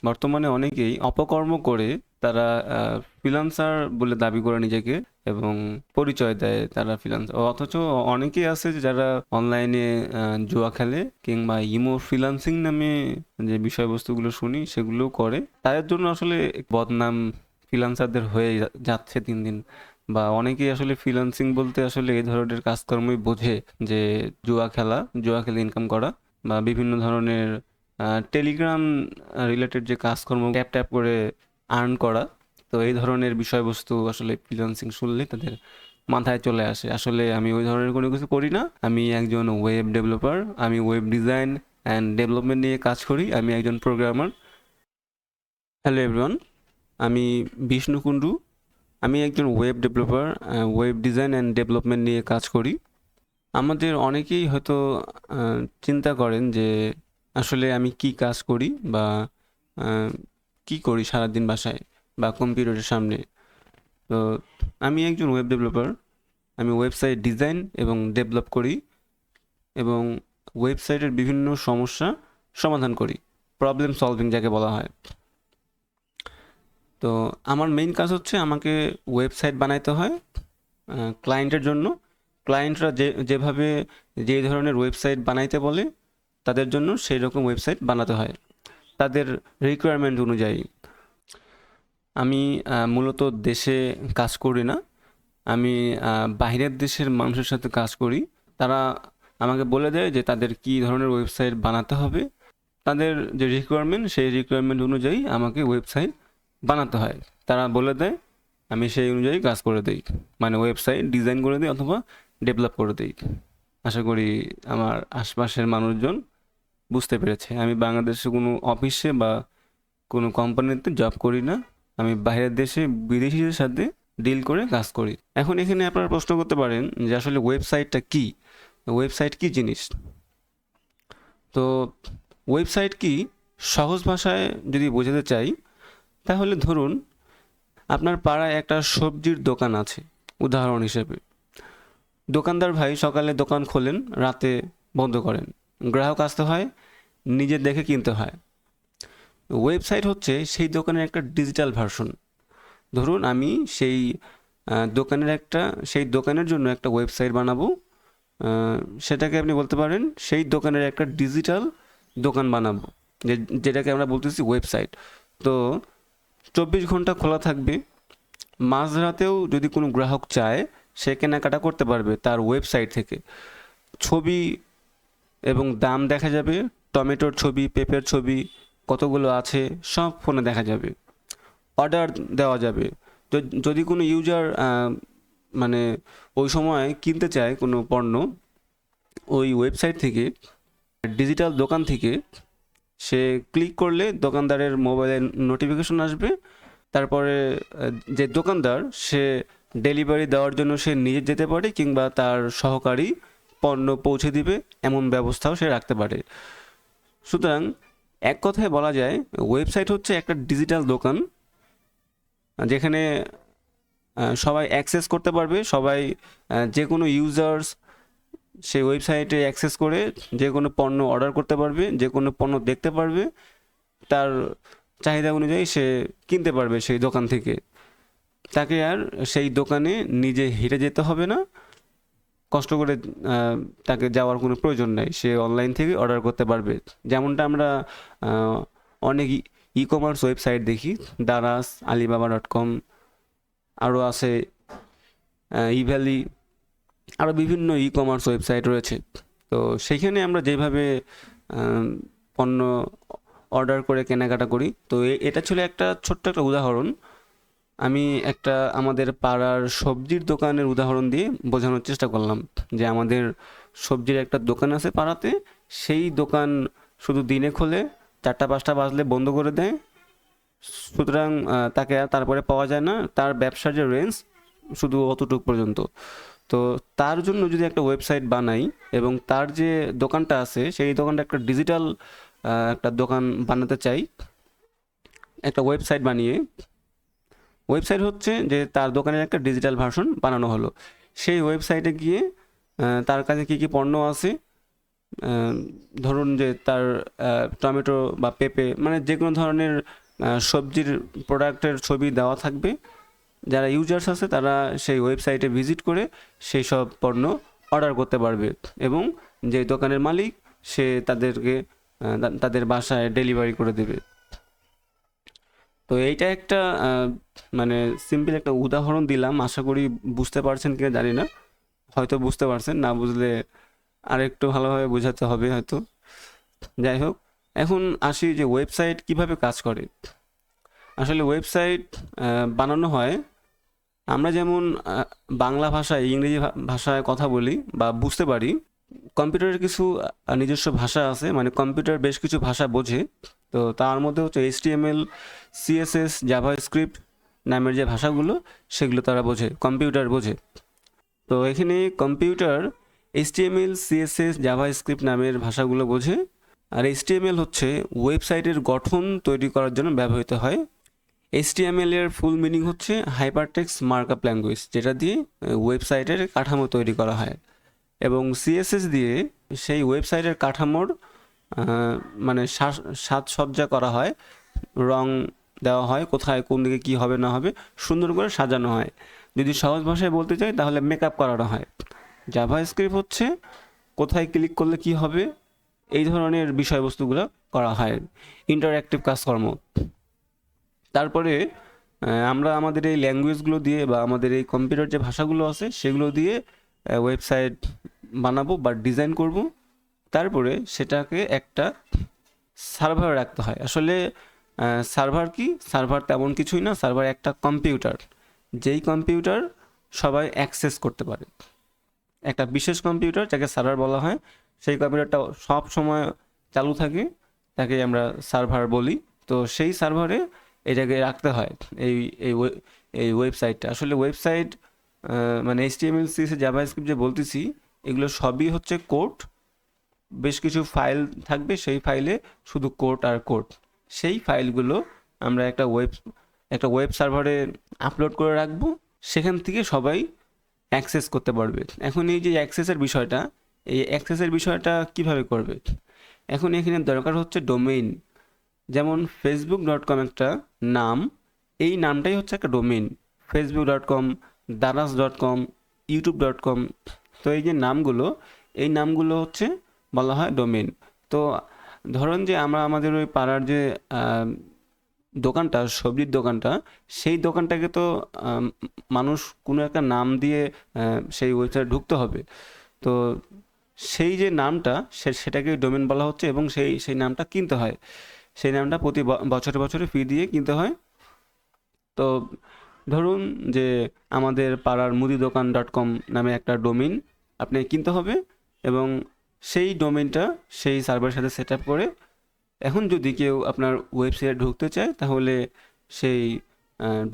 বর্তমানে অনেকেই অপকর্ম করে তারা ফ্রিল্যান্সার বলে দাবি করে নিজেকে এবং পরিচয় দেয় তারা ফ্রিল্যান্সার, অথচ অনেকেই আছে যে যারা অনলাইনে জুয়া খেলে কিংবা ইমো ফ্রিল্যান্সিং নামে যে বিষয়বস্তুগুলো শুনি সেগুলো করে। তাদের জন্য আসলে বদনাম ফ্রিল্যান্সারদের হয়ে যাচ্ছে দিন দিন। বা অনেকেই আসলে ফ্রিল্যান্সিং বলতে আসলে এই ধরনের কাজকর্মই বোঝে, যে জুয়া খেলে ইনকাম করা বা বিভিন্ন ধরনের টেলিগ্রাম রিলেটেড যে কাজকর্ম ট্যাপ ট্যাপ করে আর্ন করা। তো এই ধরনের বিষয়বস্তু আসলে ফ্রিল্যান্সিং শুনলে তাদের মাথায় চলে আসে। আসলে আমি ওই ধরনের কোনো কিছু করি না, আমি একজন ওয়েব ডেভেলপার, আমি ওয়েব ডিজাইন অ্যান্ড ডেভেলপমেন্ট নিয়ে কাজ করি, আমি একজন প্রোগ্রামার। হ্যালো এভরিওয়ান, আমি বিষ্ণু কুণ্ডু, আমি একজন web developer, web design and development নিয়ে কাজ করি। আমাদের অনেকেই হয়তো চিন্তা করেন যে আসলে আমি কি কাজ করি বা আহ, কি করি সারাদিন বাসায় বা কম্পিউটারের সামনে। তো আমি একজন ওয়েব ডেভেলপার, আমি ওয়েবসাইট ডিজাইন এবং ডেভেলপ করি এবং ওয়েবসাইটের বিভিন্ন সমস্যা সমাধান করি, প্রবলেম সলভিং যাকে বলা হয়। তো আমার মেইন কাজ হচ্ছে আমাকে ওয়েবসাইট বানাইতে হয় ক্লায়েন্টের জন্য। ক্লায়েন্টরা যেভাবে যে ধরনের ওয়েবসাইট বানাইতে বলে তাদের জন্য সেই রকম ওয়েবসাইট বানাতে হয় তাদের রিকোয়ারমেন্ট অনুযায়ী। আমি মূলত দেশে কাজ করি না, আমি বাইরের দেশের মানুষের সাথে কাজ করি। তারা আমাকে বলে দেয় যে তাদের কী ধরনের ওয়েবসাইট বানাতে হবে, তাদের যে রিকোয়ারমেন্ট সেই রিকোয়ারমেন্ট অনুযায়ী আমাকে ওয়েবসাইট বানাতে হয়। তারা বলে দেয়, আমি সেই অনুযায়ী কাজ করে দিই, মানে ওয়েবসাইট ডিজাইন করে দিই অথবা ডেভেলপ করে দিই। আশা করি আমার আশপাশের মানুষজন বুঝতে পেরেছে। আমি বাংলাদেশে কোনো অফিসে বা কোনো কোম্পানিতে জব করি না, আমি বাইরের দেশে বিদেশিদের সাথে ডিল করে কাজ করি। এখন এখানে আপনারা প্রশ্ন করতে পারেন যে আসলে ওয়েবসাইটটা কি, ওয়েবসাইট কি জিনিস। তো ওয়েবসাইট কি সহজ ভাষায় যদি বোঝাতে চাই, তাহলে ধরুন আপনার পাড়ায় একটা সবজির দোকান আছে উদাহরণ হিসেবে। দোকানদার ভাই সকালে দোকান খোলেন, রাতে বন্ধ করেন, গ্রাহক আসতে হয়, নিজে দেখে কিনতে হয়। ওয়েবসাইট হচ্ছে সেই দোকানের একটা ডিজিটাল ভার্সন। ধরুন আমি সেই সেই দোকানের জন্য একটা ওয়েবসাইট বানাবো, আহ, সেটাকে আপনি বলতে পারেন সেই দোকানের একটা ডিজিটাল দোকান বানাবো, যে যেটাকে আমরা বলতেছি ওয়েবসাইট। তো 24 ঘন্টা খোলা থাকবে, মাঝরাতেও যদি কোনো গ্রাহক চায় সে কেনাকাটা করতে পারবে তার ওয়েবসাইট থেকে। ছবি এবং দাম দেখা যাবে, টমেটোর ছবি, পেঁপের ছবি কতগুলো আছে সব ফোনে দেখা যাবে। অর্ডার দেওয়া যাবে। যদি কোনো ইউজার মানে ওই সময় কিনতে চায় কোনো পণ্য, ওই ওয়েবসাইট থেকে, ডিজিটাল দোকান থেকে সে ক্লিক করলে দোকানদারের মোবাইলে নোটিফিকেশন আসবে। তারপরে যে দোকানদার সে ডেলিভারি দেওয়ার জন্য সে নিজে যেতে পারে কিংবা তার সহকারী পণ্য পৌঁছে দিবে, এমন ব্যবস্থাও সে রাখতে পারে। সুতরাং এক কথায় বলা যায় ওয়েবসাইট হচ্ছে একটা ডিজিটাল দোকান, যেখানে সবাই অ্যাক্সেস করতে পারবে, সবাই যে কোনো ইউজার্স সেই ওয়েবসাইটে অ্যাক্সেস করে যে কোনো পণ্য অর্ডার করতে পারবে, যে কোনো পণ্য দেখতে পারবে, তার চাহিদা অনুযায়ী সে কিনতে পারবে সেই দোকান থেকে। তাকে আর সেই দোকানে নিজে হেঁটে যেতে হবে না, কষ্ট করে আহ, তাকে যাওয়ার কোনো প্রয়োজন নেই, সে অনলাইন থেকে অর্ডার করতে পারবে। যেমনটা আমরা আহ, অনেক ই কমার্স ওয়েবসাইট দেখি, দারাস, alibaba.com, আরও আছে ইভ্যালি, আরও বিভিন্ন ই কমার্স ওয়েবসাইট রয়েছে। তো সেইখানে আমরা যেভাবে আহ, পণ্য অর্ডার করে কেনাকাটা করি। তো এটা ছিল একটা ছোট্ট একটা উদাহরণ। আমি একটা আমাদের পাড়ার সবজির দোকানের উদাহরণ দিয়ে বোঝানোর চেষ্টা করলাম যে আমাদের সবজির একটা দোকান আছে পাড়াতে, সেই দোকান শুধু দিনে খোলে, 4টা 5টা বাজলে বন্ধ করে দেয়। সুতরাং তাকে আর তারপরে পাওয়া যায় না, তার ব্যবসার যে রেঞ্জ শুধু অতটুকু পর্যন্ত। তো তার জন্য যদি একটা ওয়েবসাইট বানাই এবং তার যে দোকানটা আছে সেই দোকানটা একটা ডিজিটাল একটা দোকান বানাতে চাই, একটা ওয়েবসাইট বানিয়ে, ওয়েবসাইট হচ্ছে যে তার দোকানের একটা ডিজিটাল ভার্সন বানানো হলো। সেই ওয়েবসাইটে গিয়ে তার কাছে কী কী পণ্য আছে ধরুন যে তার টমেটো বা পেঁপে মানে যে কোনো ধরনের সবজির প্রোডাক্টের ছবি দেওয়া থাকবে। যারা ইউজার্স আছে তারা সেই ওয়েবসাইটে ভিজিট করে সেই সব পণ্য অর্ডার করতে পারবে এবং যে দোকানের মালিক সে তাদেরকে তাদের বাসায় ডেলিভারি করে দেবে। তো এইটা একটা মানে সিম্পল একটা উদাহরণ দিলাম, আশা করি বুঝতে পারছেন কিনা জানি না, হয়তো বুঝতে পারছেন, না বুঝলে আর একটু ভালোভাবে বোঝাতে হবে হয়তো। যাই হোক, এখন আসি যে ওয়েবসাইট কিভাবে কাজ করে। আসলে ওয়েবসাইট বানানো হয়, আমরা যেমন বাংলা ভাষায় ইংরেজি ভাষায় কথা বলি বা বুঝতে পারি, কম্পিউটারের কিছু নিজস্ব ভাষা আছে, মানে কম্পিউটার বেশ কিছু ভাষা বোঝে। তো তার মধ্যে হচ্ছে HTML, CSS, জাভাস্ক্রিপ্ট নামের যে ভাষাগুলো সেগুলো তারা বোঝে, কম্পিউটার বোঝে। তো এখানে কম্পিউটার HTML, CSS, জাভাস্ক্রিপ্ট নামের ভাষাগুলো বোঝে। আর HTML হচ্ছে ওয়েবসাইটের গঠন তৈরি করার জন্য ব্যবহৃত হয়। HTML এর ফুল মিনিং হচ্ছে হাইপারটেক্সট মার্কআপ ল্যাঙ্গুয়েজ, যেটা দিয়ে ওয়েবসাইটের কাঠামো তৈরি করা হয়। এবং CSS দিয়ে সেই ওয়েবসাইটের কাঠামোর মানে সাজসজ্জা করা হয়, রং দেওয়া হয়, কোথায় কোন দিকে কী হবে না হবে সুন্দর করে সাজানো হয়। যদি সহজ ভাষায় বলতে চাই তাহলে মেকআপ করানো হয়। জাভাস্ক্রিপ্ট হচ্ছে কোথায় ক্লিক করলে কি হবে এই ধরনের বিষয়বস্তুগুলো করা হয়, ইন্টারঅ্যাক্টিভ কাজকর্ম। তারপরে আমরা আমাদের এই ল্যাঙ্গুয়েজগুলো দিয়ে বা আমাদের এই কম্পিউটার যে ভাষাগুলো আছে সেগুলো দিয়ে ওয়েবসাইট বানাবো বা ডিজাইন করব। তারপরে সেটাকে একটা সার্ভার রাখতে হয়। আসলে সার্ভার কি? সার্ভার তেমন কিছুই না, সার্ভার একটা কম্পিউটার, যেই কম্পিউটার সবাই অ্যাক্সেস করতে পারে। একটা বিশেষ কম্পিউটার যাকে সার্ভার বলা হয়, সেই কম্পিউটারটা সব সময় চালু থাকে, তাকে আমরা সার্ভার বলি। তো সেই সার্ভারে এটাকে রাখতে হয় এই এই এই ওয়েবসাইটটা। আসলে ওয়েবসাইট মানে HTML, CSS, জাভাস্ক্রিপ্ট যে বলতেছি এগুলো সবই হচ্ছে কোড। বেশ কিছু ফাইল থাকবে, সেই ফাইলে শুধু কোড আর কোড। সেই ফাইলগুলো আমরা একটা ওয়েব সার্ভারে আপলোড করে রাখবো, সেখান থেকে সবাই অ্যাক্সেস করতে পারবে। এখন এই যে অ্যাক্সেসের বিষয়টা, এই অ্যাক্সেসের বিষয়টা কিভাবে করবে? এখন এখানে দরকার হচ্ছে ডোমেইন। যেমন facebook.com একটা নাম, এই নামটাই হচ্ছে একটা ডোমেইন। facebook.com, daras.com, youtube.com। তো এই যে নামগুলো, এই নামগুলো হচ্ছে বলা হয় ডোমেইন। তো ধরুন যে আমরা আমাদের ওই পাড়ার যে দোকানটা, সবজির দোকানটা, সেই দোকানটাকে তো মানুষ কোনো একটা নাম দিয়ে সেই ওয়েবসাইটে ঢুকতে হবে। তো সেই যে নামটা সেটাকে ডোমেন বলা হচ্ছে এবং সেই নামটা কিনতে হয়। সেই নামটা প্রতি বছরে বছরে ফি দিয়ে কিনতে হয়। তো ধরুন যে আমাদের পাড়ার মুদিদোকান.com নামে একটা ডোমেইন আপনি কিনতে হবে এবং সেই ডোমেইনটা সেই সার্ভারের সাথে সেট আপ করে এখন যদি কেউ আপনার ওয়েবসাইটে ঢুকতে চায় তাহলে সেই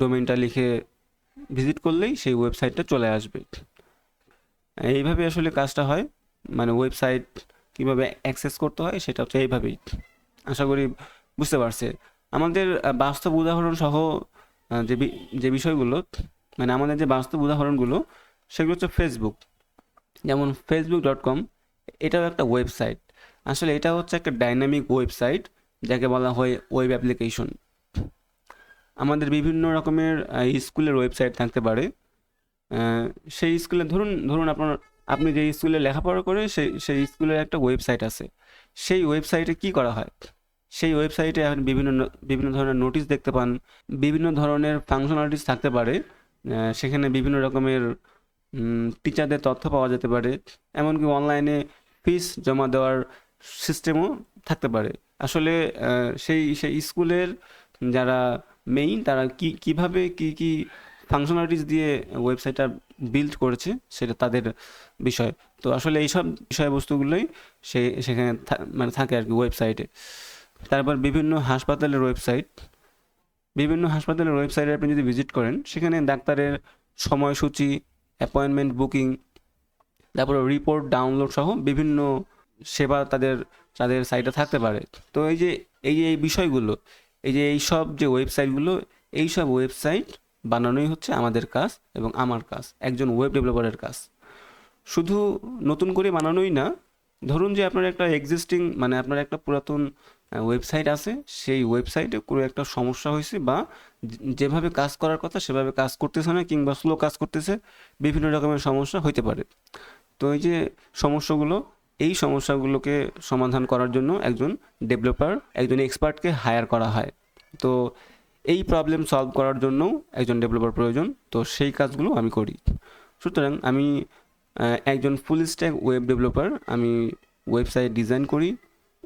ডোমেইনটা লিখে ভিজিট করলেই সেই ওয়েবসাইটটা চলে আসবে। এইভাবে আসলে কাজটা হয়, মানে ওয়েবসাইট কীভাবে অ্যাক্সেস করতে হয় সেটা হচ্ছে এইভাবেই। আশা করি বুঝতে পারছে। আমাদের বাস্তব উদাহরণ সহ যে বিষয়গুলো, মানে আমাদের যে বাস্তব উদাহরণগুলো সেগুলো হচ্ছে ফেসবুক। যেমন facebook.com, এটাও একটা ওয়েবসাইট। আসলে এটা হচ্ছে একটা ডাইনামিক ওয়েবসাইট যাকে বলা হয় ওয়েব অ্যাপ্লিকেশন। আমাদের বিভিন্ন রকমের স্কুলের ওয়েবসাইট থাকতে পারে। সেই স্কুলে ধরুন আপনি যে স্কুলে লেখাপড়া করে সেই স্কুলের একটা ওয়েবসাইট আছে। সেই ওয়েবসাইটে কি করা হয়? সেই ওয়েবসাইটে আপনি বিভিন্ন ধরনের নোটিশ দেখতে পান, বিভিন্ন ধরনের ফাংশনালিটিস থাকতে পারে। সেখানে বিভিন্ন রকমের টিচারদের তথ্য পাওয়া যেতে পারে, এমনকি অনলাইনে ফিস জমা দেওয়ার সিস্টেমও থাকতে পারে। আসলে সেই স্কুলের যারা মেইন তারা কীভাবে কী ফাংশনালিটিস দিয়ে ওয়েবসাইটটা বিল্ড করেছে সেটা তাদের বিষয়। তো আসলে এইসব বিষয়বস্তুগুলোই সেখানে মানে থাকে আর কি ওয়েবসাইটে। তারপর বিভিন্ন হাসপাতালের ওয়েবসাইটে আপনি যদি ভিজিট করেন সেখানে ডাক্তারের সময়সূচি, অ্যাপয়েন্টমেন্ট বুকিং, তারপরে রিপোর্ট ডাউনলোড সহ বিভিন্ন সেবা তাদের সাইটে থাকতে পারে। তো এই বিষয়গুলো, এইসব যে ওয়েবসাইটগুলো, এইসব ওয়েবসাইট বানানোই হচ্ছে আমাদের কাজ এবং আমার কাজ, একজন ওয়েব ডেভেলপারের কাজ। শুধু নতুন করে বানানোই না, ধরুন যে আপনার একটা এক্সিস্টিং মানে আপনার একটা পুরাতন ওয়েবসাইট আছে, সেই ওয়েবসাইটে কোনো একটা সমস্যা হয়েছে বা যেভাবে কাজ করার কথা সেভাবে কাজ করতেছে না, কিংবা স্লো কাজ করতেছে, বিভিন্ন রকমের সমস্যা হইতে পারে। তো এই যে সমস্যাগুলো, এই সমস্যাগুলোকে সমাধান করার জন্য একজন ডেভেলপার, একজন এক্সপার্টকে হায়ার করা হয়। তো এই প্রবলেম সলভ করার জন্যও একজন ডেভেলপার প্রয়োজন, তো সেই কাজগুলো আমি করি। সুতরাং আমি একজন ফুল স্ট্যাক ওয়েব ডেভেলপার। আমি ওয়েবসাইট ডিজাইন করি,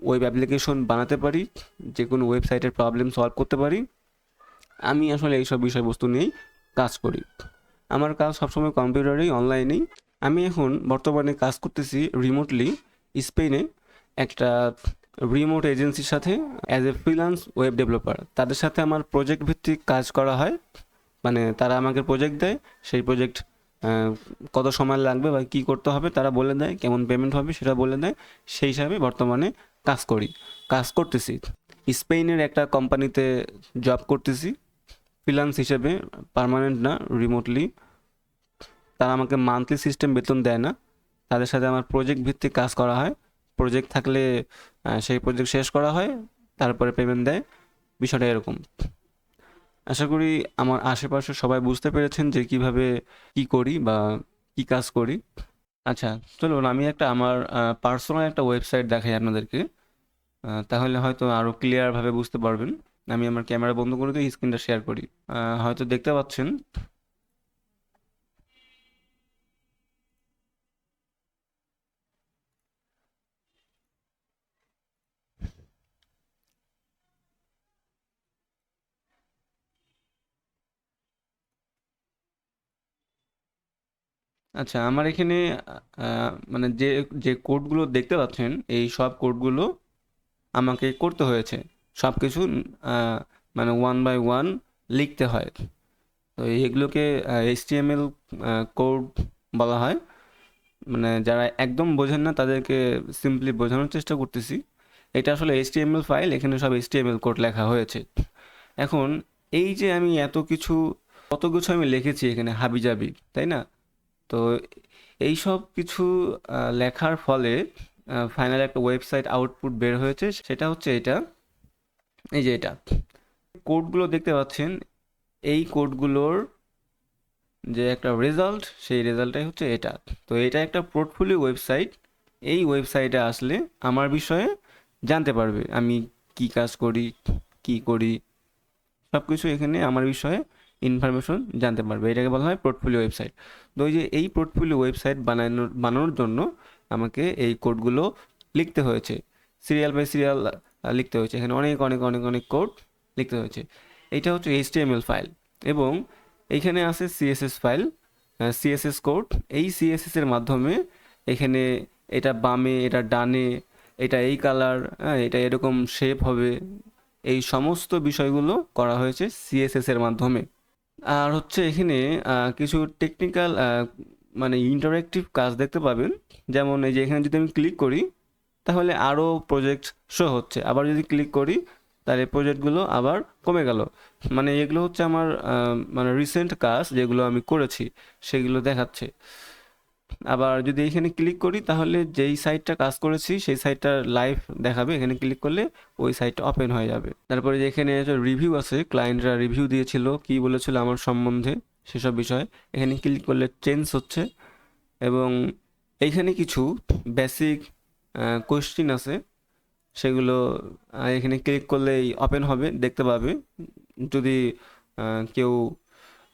ওয়েব অ্যাপ্লিকেশন বানাতে পারি, যে কোনো ওয়েবসাইটের প্রবলেম সলভ করতে পারি। আমি আসলে এইসব বিষয়বস্তু নিয়েই কাজ করি। আমার কাজ সবসময় কম্পিউটারেই, অনলাইনেই। আমি এখন বর্তমানে কাজ করতেছি রিমোটলি স্পেনে একটা রিমোট এজেন্সির সাথে as a freelance web developer. তাদের সাথে আমার প্রজেক্ট ভিত্তিক কাজ করা হয়। মানে তারা আমাকে প্রজেক্ট দেয়, সেই প্রজেক্ট কত সময় লাগবে বা কী করতে হবে তারা বলে দেয়, কেমন পেমেন্ট হবে সেটা বলে দেয়। সেই হিসাবে বর্তমানে কাজ করতেছি। স্পেনের একটা কোম্পানিতে জব করতেছি ফ্রিল্যান্স হিসেবে, পার্মানেন্ট না, রিমোটলি। তারা আমাকে মান্থলি সিস্টেম বেতন দেয় না, তাদের সাথে আমার প্রজেক্ট ভিত্তিক কাজ করা হয়। প্রজেক্ট থাকলে সেই প্রজেক্ট শেষ করা হয়, তারপরে পেমেন্ট দেয়। বিষয়টা এরকম। আশা করি আমার আশেপাশে সবাই বুঝতে পেরেছেন যে কিভাবে কি করি বা কি কাজ করি। আচ্ছা, চলুন আমি একটা আমার পার্সোনাল একটা ওয়েবসাইট দেখাই আপনাদেরকে। তাহলে হয়তো আরও ক্লিয়ারভাবে বুঝতে পারবেন। আমি আমার ক্যামেরা বন্ধ করে দিয়ে স্ক্রিনটা শেয়ার করি। হয়তো দেখতে পাচ্ছেন। আচ্ছা, আমার এখানে মানে যে যে কোডগুলো দেখতে পাচ্ছেন, এই সব কোডগুলো আমাকে করতে হয়েছে। সব কিছু মানে ওয়ান বাই ওয়ান লিখতে হয়। তো এইগুলোকে এইচটিএমএল কোড বলা হয়। মানে যারা একদম বোঝেন না তাদেরকে সিম্পলি বোঝানোর চেষ্টা করতেছি। এটা আসলে এইচটিএমএল ফাইল, এখানে সব এইচটিএমএল কোড লেখা হয়েছে। এখন এই যে আমি কত কিছু আমি লিখেছি এখানে হাবিজাবি, তাই না? তো এই সব কিছু লেখার ফলে ফাইনাল একটা ওয়েবসাইট আউটপুট বের হয়েছে, সেটা হচ্ছে এটা। এই যে এটা কোডগুলো দেখতে পাচ্ছেন, এই কোডগুলোর যে একটা রেজাল্ট, সেই রেজাল্টটাই হচ্ছে এটা। তো এটা একটা পোর্টফোলিও ওয়েবসাইট। এই ওয়েবসাইটে আসলে আমার বিষয়ে জানতে পারবে, আমি কি কাজ করি, কি করি, সব কিছু এখানে আমার বিষয়ে ইনফরমেশন জানতে পারবে। এটাকে বলা হয় পোর্টফোলিও ওয়েবসাইট। তো ওই যে এই পোর্টফোলিও ওয়েবসাইট বানানোর জন্য আমাকে এই কোডগুলো লিখতে হয়েছে, সিরিয়াল বাই সিরিয়াল লিখতে হয়েছে। এখানে অনেক অনেক অনেক অনেক কোড লিখতে হয়েছে। এইটা হচ্ছে এইচটিএমএল ফাইল, এবং এইখানে আছে সিএসএস ফাইল, সিএসএস কোড। এই সিএসএস এর মাধ্যমে এখানে এটা বামে, এটা ডানে, এটা এই কালার, হ্যাঁ, এটা এরকম শেপ হবে, এই সমস্ত বিষয়গুলো করা হয়েছে সিএসএস এর মাধ্যমে। আর হচ্ছে এখানে কিছু টেকনিক্যাল মানে ইন্টারেক্টিভ কাজ দেখতে পাবেন। যেমন এই যে এখানে যদি আমি ক্লিক করি তাহলে আরও প্রজেক্ট শো হচ্ছে, আবার যদি ক্লিক করি তাহলে প্রজেক্টগুলো আবার কমে গেল। মানে এগুলো হচ্ছে আমার মানে রিসেন্ট কাজ যেগুলো আমি করেছি সেগুলো দেখাচ্ছে। আবার যদি এখানে ক্লিক করি তাহলে যেই সাইটটা কাজ করেছি সেই সাইটটার লাইভ দেখাবে। এখানে ক্লিক করলে ওই সাইটটা ওপেন হয়ে যাবে। তারপরে যে এখানে রিভিউ আছে, ক্লায়েন্টরা রিভিউ দিয়েছিল, কি বলেছিল আমার সম্বন্ধে সেসব বিষয় এখানে ক্লিক করলে চেঞ্জ হচ্ছে। এবং এইখানে কিছু বেসিক কোয়েশ্চিন আছে, সেগুলো এখানে ক্লিক করলেই ওপেন হবে, দেখতে পাবে। যদি কেউ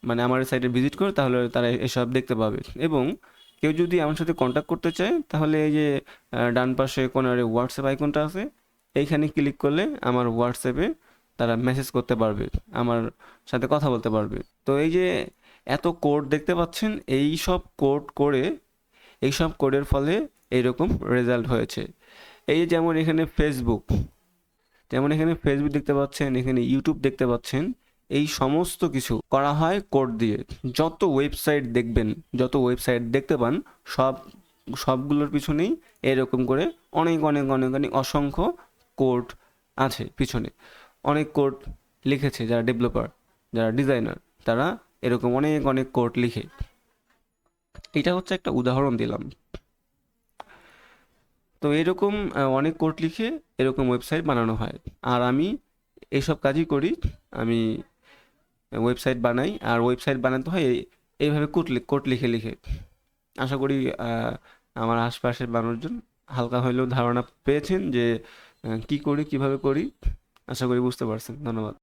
মানে আমার সাইটে ভিজিট করে তাহলে তারা এসব দেখতে পাবে। এবং কেউ যদি আমার সাথে কন্ট্যাক্ট করতে চায় তাহলে এই যে ডান পাশে কোনারে হোয়াটসঅ্যাপ আইকনটা আছে, এইখানে ক্লিক করলে আমার হোয়াটসঅ্যাপে তারা মেসেজ করতে পারবে, আমার সাথে কথা বলতে পারবে। তো এই যে এত কোড দেখতে পাচ্ছেন, এই সব কোড করে, এই সব কোডের ফলে এইরকম রেজাল্ট হয়েছে। এই যেমন এখানে ফেসবুক দেখতে পাচ্ছেন, এখানে ইউটিউব দেখতে পাচ্ছেন। এই সমস্ত কিছু করা হয় কোড দিয়ে। যত ওয়েবসাইট দেখবেন, যত ওয়েবসাইট দেখতে পান, সবগুলোর পিছনেই এরকম করে অনেক অনেক অনেক অনেক অসংখ্য কোড আছে পিছনে। অনেক কোড লিখেছে যারা ডেভেলপার, যারা ডিজাইনার, তারা এরকম অনেক অনেক কোড লিখে। এটা হচ্ছে একটা উদাহরণ দিলাম। তো এরকম অনেক কোড লিখে এরকম ওয়েবসাইট বানানো হয়। আর আমি এইসব কাজই করি। আমি ওয়েবসাইট বানাই, আর ওয়েবসাইট বানাতে হয় এইভাবে কোড লিখে লিখে। আশা করি আমার আশপাশের মানুষজন হালকা হলেও ধারণা পেয়েছেন যে কী করি, কিভাবে করি। আশা করি বুঝতে পারছেন। ধন্যবাদ।